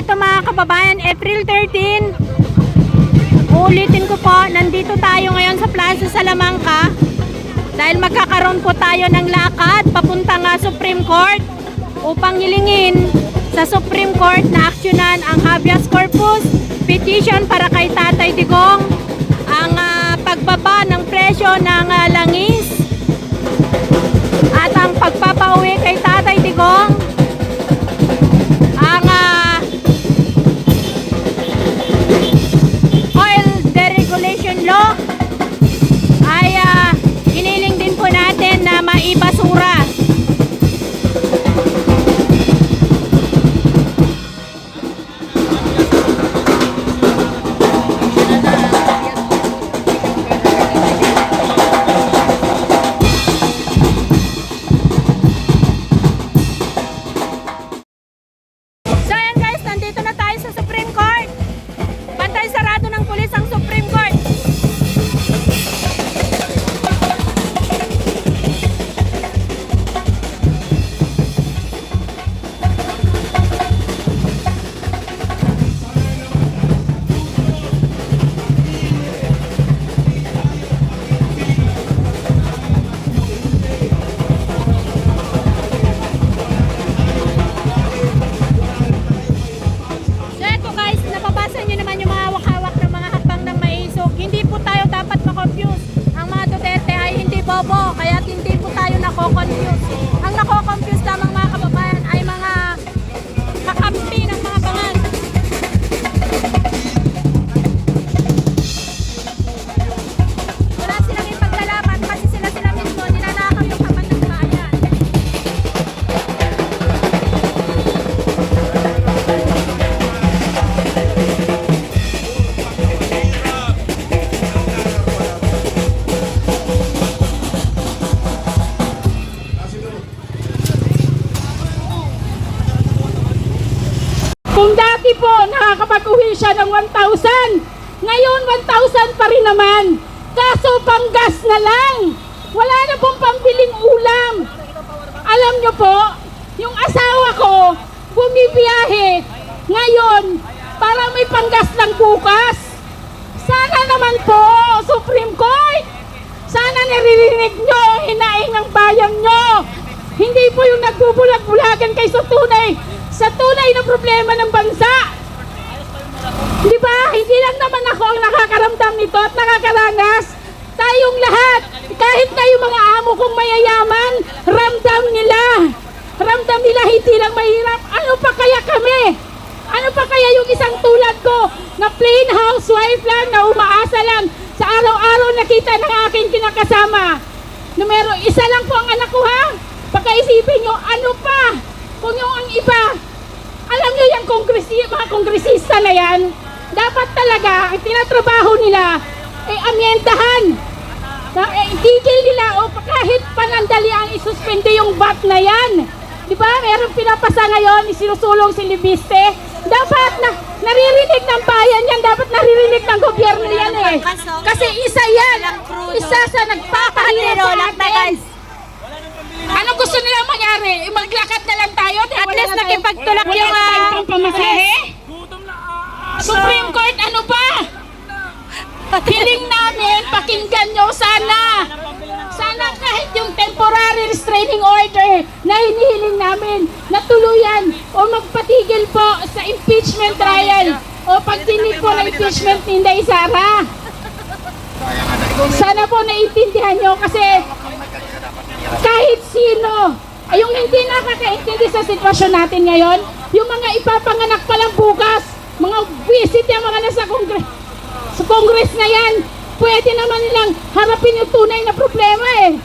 ito mga kababayan, April 13. Uulitin ko po, nandito tayo ngayon sa Plaza Salamanca dahil magkakaroon po tayo ng lakad papunta nga Supreme Court upang hilingin sa Supreme Court na aksyonan ang habeas corpus petition para kay Tatay Digong, ang pagbaba ng presyo ng langis at ang pagpapauwi kay Tatay Digong, ang oil deregulation law ay hiniling din po natin na maibasura. Kaya hindi po tayo nako-confuse. Ang nako-confuse lamang mga kababayan ay mga kakampi ng mga bangan. Wala silang ipaglalaban kasi sila mismo nilalakaw yung kapan ng bayan. Kung dati po nakakapag-uwi siya ng 1,000, ngayon 1,000 pa rin naman. Kaso panggas na lang. Wala na pong pambiling ulam. Alam nyo po, yung asawa ko bumibiyahe ngayon para may panggas lang bukas. Sana naman po, Supreme Court, sana naririnig nyo ang hinaing ng bayan nyo. Hindi po yung nagbubulag-bulagan kay sa tunay na problema ng bansa. Di ba? Hindi lang naman ako ang nakakaramdam nito at nakakaranas. Tayong lahat, kahit kayo mga amo kong mayayaman, ramdam nila. Ramdam nila hindi lang mahirap. Ano pa kaya kami? Ano pa kaya yung isang tulad ko na plain housewife lang, na umaasa lang sa araw-araw nakita ng aking kinakasama? Numero 1 lang po ang anak ko, ha? Pagkaisipin nyo, ano pa? Kung yung ang iba, alam nyo yung mga kongresista na yan, dapat talaga, ang tinatrabaho nila, ay amyendahan. Itigil nila o kahit panandalian isuspende yung VAT na yan. Diba? Merong pinapasa ngayon, isinusulong si Libiste. Dapat naririnig ng bayan yan, dapat naririnig ng gobyerno yan eh. Kasi isa yan, isa sa nagpapahirap sa atin. Ano gusto nilang mangyari? Maglakad na lang tayo? At least nakipagtulak yung pamasahe? Supreme Court, ano ba? Hiling namin, pakinggan nyo sana. Sana kahit yung temporary restraining order na hinihiling namin, natuluyan o magpatigil po sa impeachment trial o pagdinig po ng impeachment ni Inday Sara. Sana po naiintindihan nyo kasi kahit sino, ay yung hindi nakakaintindi sa sitwasyon natin ngayon, yung mga ipapanganak pa lang bukas, mga visit yung mga nasa Congress na yan, pwede naman nilang harapin yung tunay na problema eh.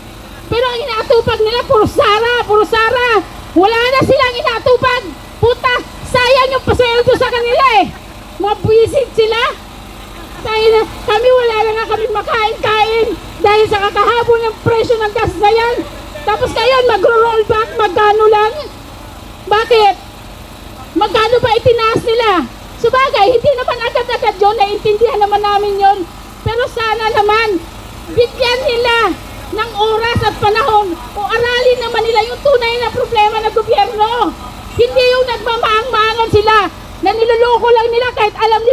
Pero ang inaatupag nila, puro Sara. Wala na silang inaatupag. Puta, sayang yung pasweldo sa kanila eh. Mga visit sila. Kami wala na nga kami makain-kain dahil sa kakahabol ng presyo ng gas na yan. Tapos ngayon magro-roll back, magkano lang? Bakit? Magkano ba itinaas nila? Sabagay, hindi naman agad-agad yun, naiintindihan naman namin yun. Pero sana naman, bigyan nila ng oras at panahon o aralin naman nila yung tunay na problema ng gobyerno. Hindi yung nagmamaang-maangan sila na nila kahit alam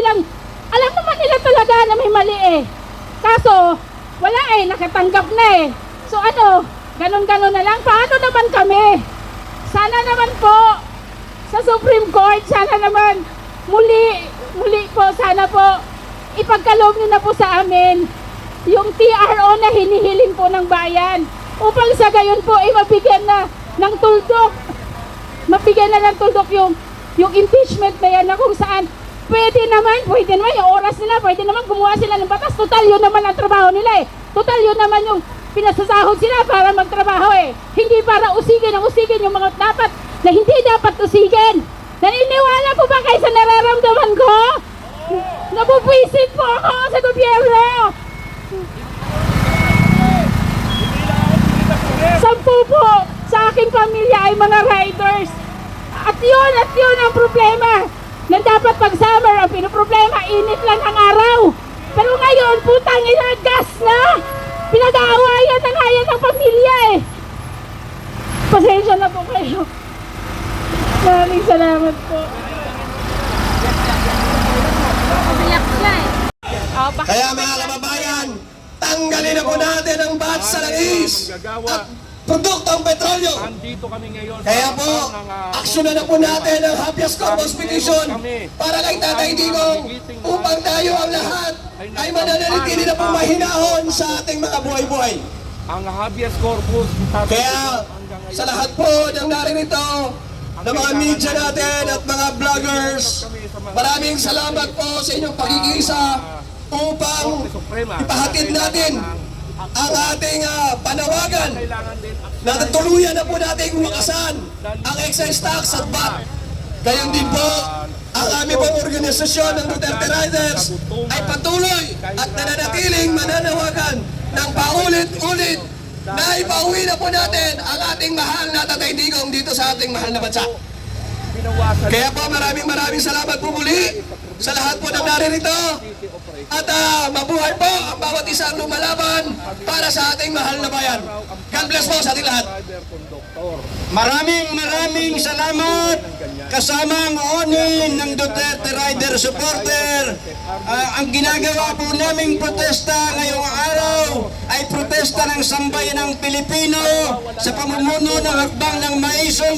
naman nila talaga na may mali eh. Kaso, wala eh, nakatanggap na eh. So ano, ganon-ganon na lang. Paano naman kami? Sana naman po, sa Supreme Court, sana naman, muli po, sana po, ipagkaloob niyo na po sa amin yung TRO na hinihiling po ng bayan. Upang sa gayon po, mabigyan na ng tuldok. Mabigyan na ng tuldok yung impeachment na yan na kung saan pwede naman yung oras nila, pwede naman gumawa sila ng batas. Total yun naman ang trabaho nila eh. Total yun naman yung pinasasahod sila para magtrabaho eh. Hindi para usigin yung mga dapat na hindi dapat usigin. Naniniwala po ba kayo sa nararamdaman ko? Nabubwisit po ako sa gobyerno. 10 po sa aking pamilya ay mga riders. At yun ang problema. Na dapat pag summer, ang pinoproblema, init lang ang araw. Pero ngayon, putang ina, gas na! Pinag-aawayan na nga yan ng pamilya eh. Pasensya na po kayo. Maraming salamat po. Kaya mga kababayan, tanggalin na po natin ang VAT sa langis at produktong petrolyo. Andito kami ngayon. Kaya po, aksyonan na po natin ang habeas corpus petition para kay Tatay Digong upang tayo ang lahat ay mananalitili na po mahinahon sa ating mga buhay-buhay. Ang habeas corpus. Kaya sa lahat po ng narinito, ng mga media natin at mga vloggers, maraming salamat po sa inyong pagkikisa upang ipahatid natin ang ating panawagan na tuluyan na po nating wakasan ang excise tax at VAT. Gayon din po, ang aming pong organisasyon ng Duterte Riders ay patuloy at nananatiling mananawagan ng paulit-ulit na ipauwi na po natin ang ating mahal na Tatay Digong dito sa ating mahal na bansa. Kaya po maraming salamat po muli sa lahat po ng naririto at mabuhay po ang bawat isang lumalaban para sa ating mahal na bayan. God bless po sa ating lahat. Maraming salamat kasama ang onin ng Duterte Rider supporter. Ang ginagawa po naming protesta ngayong araw ay protesta ng sambayan ng Pilipino sa pamumuno ng hakbang ng maisong